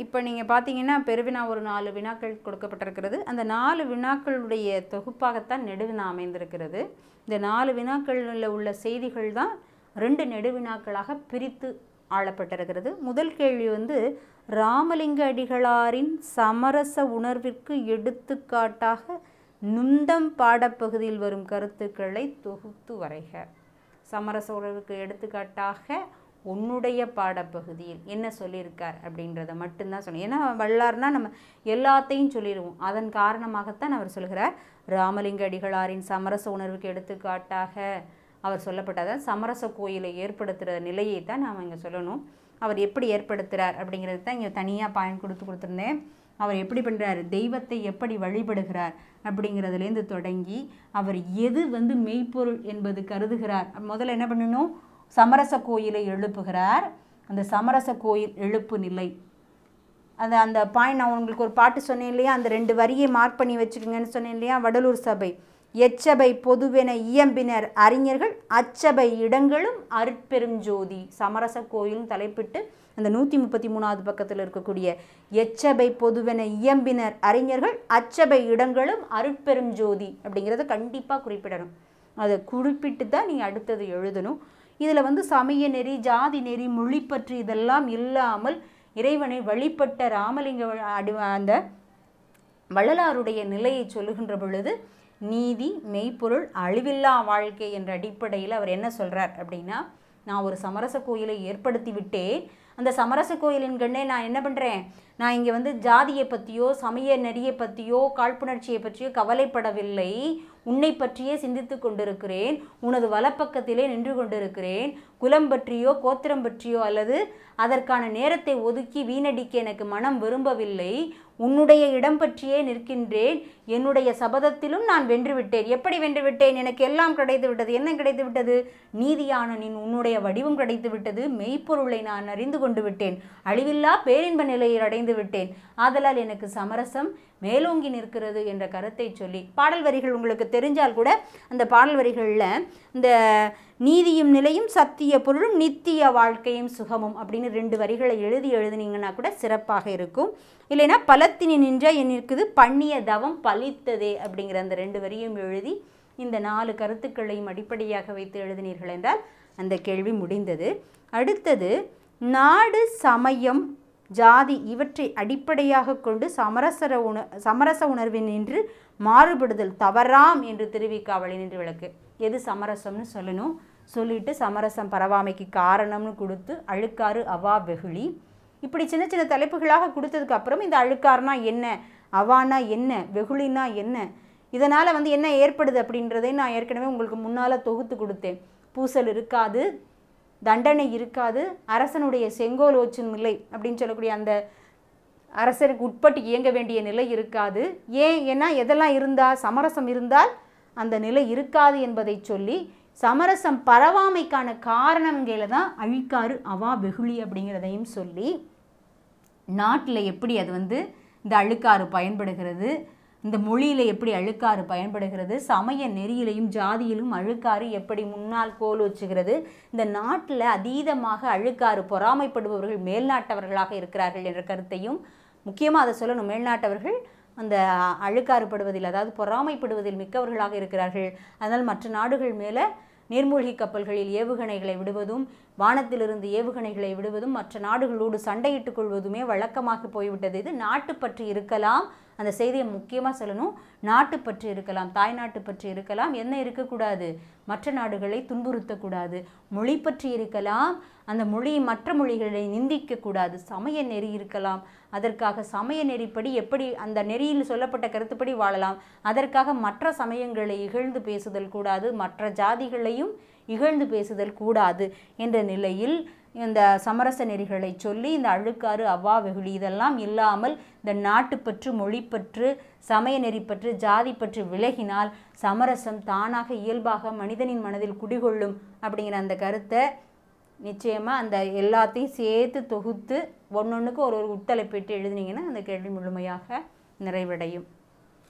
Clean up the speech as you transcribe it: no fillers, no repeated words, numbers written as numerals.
இப்போ நீங்கள் பார்த்தீங்கன்னா பெருவினா ஒரு 4 வினாக்கள் கொடுக்கப்பட்டிருக்கிறது. அந்த 4 வினாக்களுடைய தொகுப்பாகத்தான் நெடுவினா அமைந்திருக்கிறது. இந்த 4 வினாக்களில் உள்ள செய்திகள் தான் 2 நெடுவினாக்களாக பிரித்து ஆளப்பட்டிருக்கிறது. முதல் கேள்வி ராமலிங்க அடிகளாரின் சமரச உணர்விற்கு எடுத்துக்காட்டாக நுந்தம் பாடப்பகுதியில் வரும் கருத்துக்களை தொகுத்து வரைக. சமரச உணர்வுக்கு எடுத்துக்காட்டாக உன்னுடைய பாடப்பகுதியில் என்ன சொல்லியிருக்கார் அப்படின்றத மட்டும்தான் சொன்னேன். ஏன்னா வள்ளார்னா நம்ம எல்லாத்தையும் சொல்லிடுவோம். அதன் காரணமாகத்தான் அவர் சொல்கிறார் ராமலிங்க அடிகளாரின் சமரச உணர்வுக்கு எடுத்துக்காட்டாக அவர் சொல்லப்பட்டதான் சமரச கோயிலை ஏற்படுத்துகிற நிலையை தான் நாம் இங்கே சொல்லணும். அவர் எப்படி ஏற்படுத்துகிறார் அப்படிங்கிறது தான் இங்கே தனியாக பாயிண்ட் கொடுத்துருந்தேன். அவர் எப்படி பண்ணுறார், தெய்வத்தை எப்படி வழிபடுகிறார் அப்படிங்கிறதுலேருந்து தொடங்கி அவர் எது மெய்ப்பொருள் என்பது கருதுகிறார். முதல்ல என்ன பண்ணணும், சமரச கோயிலை எழுப்புகிறார். அந்த சமரச கோயில் எழுப்பு நிலை அந்த பாயிண்ட் நான் உங்களுக்கு ஒரு பாட்டு சொன்னேன் இல்லையா, அந்த 2 வரியை மார்க் பண்ணி வச்சுக்கோங்கன்னு சொன்னேன் இல்லையா. வடலூர் சபை எச்சபை பொதுவென இயம்பினர் அறிஞர்கள் அச்சபை இடங்களும் அருட்பெரும் ஜோதி. சமரச கோயிலும் தலைப்பிட்டு அந்த 133வது பக்கத்தில் இருக்கக்கூடிய எச்சபை பொதுவென இயம்பினர் அறிஞர்கள் அச்சபை இடங்களும் அருட்பெரும் ஜோதி அப்படிங்கிறத கண்டிப்பாக குறிப்பிடணும். அதை குறிப்பிட்டு தான் நீங்கள் அடுத்தது எழுதணும். இதில் சமய நெறி, ஜாதி நெறி, மொழி பற்றி இதெல்லாம் இல்லாமல் இறைவனை வழிபட்ட ராமலிங்க அந்த வள்ளலாருடைய நிலையை சொல்லுகின்ற பொழுது நீதி, மெய்ப்பொருள், அழிவில்லா வாழ்க்கை என்ற அடிப்படையில் அவர் என்ன சொல்கிறார் அப்படின்னா, நான் ஒரு சமரச கோயிலை ஏற்படுத்தி விட்டேன். அந்த சமரச கோயிலின் கண்ணே நான் என்ன பண்ணுறேன், நான் இங்கே ஜாதியை பற்றியோ சமய நெறியை பற்றியோ காழ்ப்புணர்ச்சியை பற்றியோ கவலைப்படவில்லை. உன்னை பற்றியே சிந்தித்து கொண்டிருக்கிறேன். உனது வலப்பக்கத்திலே நின்று கொண்டிருக்கிறேன். குலம் பற்றியோ கோத்திரம் பற்றியோ அல்லது அதற்கான நேரத்தை ஒதுக்கி வீணடிக்க எனக்கு மனம் விரும்பவில்லை. உன்னுடைய இடம் பற்றியே நிற்கின்றேன். என்னுடைய சபதத்திலும் நான் வென்றுவிட்டேன். எப்படி வென்றுவிட்டேன், எனக்கு எல்லாம் கிடைத்து விட்டது. என்ன கிடைத்து விட்டது, நீதியான உன்னுடைய வடிவம் கிடைத்து விட்டது. மெய்ப்பொருளை நான் அறிந்து கொண்டு விட்டேன். அழிவில்லா பேரின்ப நிலையை அடைந்து விட்டேன். ஆதலால் எனக்கு சமரசம் மேலோங்கி நிற்கிறது என்ற கருத்தை சொல்லி பாடல் வரிகள் உங்களுக்கு தெரிஞ்சால் கூட அந்த பாடல் வரிகளில் இந்த நீதியும் நிலையும் சத்திய பொருளும் நித்திய வாழ்க்கையும் சுகமும் அப்படின்னு 2 வரிகளை எழுதினீங்கன்னா கூட சிறப்பாக இருக்கும். இல்லைன்னா பலத்தினி நின்ற என் இருக்குது பண்ணிய தவம் பலித்ததே அப்படிங்கிற அந்த 2 வரியும் எழுதி இந்த 4 கருத்துக்களையும் அடிப்படையாக வைத்து எழுதினீர்கள் என்றால் அந்த கேள்வி முடிந்தது. அடுத்தது நாடு, சமயம், ஜாதி இவற்றை அடிப்படையாக கொண்டு சமரச உணர்வின் நின்று மாறுபடுதல் தவறாம் என்று திருவிக்காவலை நின்று விளக்கு. எது சமரசம்னு சொல்லணும், சொல்லிட்டு சமரசம் பரவாமைக்கு காரணம்னு கொடுத்து அழுக்காறு, அவா, வெகுளி இப்படி சின்ன சின்ன தலைப்புகளாக கொடுத்ததுக்கு அப்புறம் இந்த அழுக்காறுனா என்ன, அவானா என்ன, வெகுளினா என்ன, இதனால் என்ன ஏற்படுது அப்படின்றதை நான் ஏற்கனவே உங்களுக்கு முன்னால் தொகுத்து கொடுத்தேன். பூசல் இருக்காது, தண்டனை இருக்காது, அரசனுடைய செங்கோல் ஓச்சும் நிலை அப்படின்னு சொல்லக்கூடிய அந்த அரசருக்கு உட்பட்டு இயங்க வேண்டிய நிலை இருக்காது. ஏன்னா எதெல்லாம் இருந்தால், சமரசம் இருந்தால் அந்த நிலை இருக்காது என்பதை சொல்லி சமரசம் பரவாமைக்கான காரணங்கள தான் அழிக்காறு, அவா, வெகுளி அப்படிங்கிறதையும் சொல்லி நாட்டில் எப்படி அது இந்த அழுக்காறு பயன்படுகிறது, இந்த மொழியில் எப்படி அழுக்காறு பயன்படுகிறது, சமய நெறியிலையும் ஜாதியிலும் அழுக்காறு எப்படி முன்னால் கோல் வச்சுகிறது, இந்த நாட்டில் அதீதமாக அழுக்காறு பொறாமைப்படுபவர்கள் மேல்நாட்டவர்களாக இருக்கிறார்கள் என்ற கருத்தையும் முக்கியமாக அதை சொல்லணும். மேல்நாட்டவர்கள் அந்த அழுக்காறுபடுவதில் அதாவது பொறாமைப்படுவதில் மிக்கவர்களாக இருக்கிறார்கள். அதனால் மற்ற நாடுகள் மேலே நீர்மூழ்கி கப்பல்களில் ஏவுகணைகளை விடுவதும் வானத்திலிருந்து ஏவுகணைகளை விடுவதும் மற்ற நாடுகளோடு சண்டையிட்டுக் கொள்வதுமே வழக்கமாக போய்விட்டது. இது நாட்டு பற்றி இருக்கலாம், அந்த செய்தியை முக்கியமாக சொல்லணும். நாட்டு பற்றி இருக்கலாம், தாய்நாட்டு பற்றி இருக்கலாம், என்ன இருக்கக்கூடாது, மற்ற நாடுகளை துன்புறுத்தக்கூடாது. மொழி பற்றி இருக்கலாம், அந்த மொழி மற்ற மொழிகளை நிந்திக்கக்கூடாது. சமய நெறி இருக்கலாம், அதற்காக சமய நெறிப்படி எப்படி அந்த நெறியில் சொல்லப்பட்ட கருத்துப்படி வாழலாம், அதற்காக மற்ற சமயங்களை இகழ்ந்து பேசுதல் கூடாது, மற்ற ஜாதிகளையும் இகழ்ந்து பேசுதல் கூடாது என்ற நிலையில் இந்த சமரச நெறிகளை சொல்லி இந்த அழுக்காறு, அவ்வா, வெகுளி இதெல்லாம் இல்லாமல் இந்த நாட்டுப்பற்று, மொழிப்பற்று, சமய நெறிப்பற்று, ஜாதி பற்று விலகினால் சமரசம் தானாக இயல்பாக மனிதனின் மனதில் குடிகொள்ளும் அப்படிங்கிற அந்த கருத்தை நிச்சயமாக அந்த எல்லாத்தையும் சேர்த்து தொகுத்து ஒன்னொன்றுக்கு ஒரு உட்தலைப்பிட்டு எழுதினீங்கன்னா அந்த கேள்வி முழுமையாக நிறைவடையும்.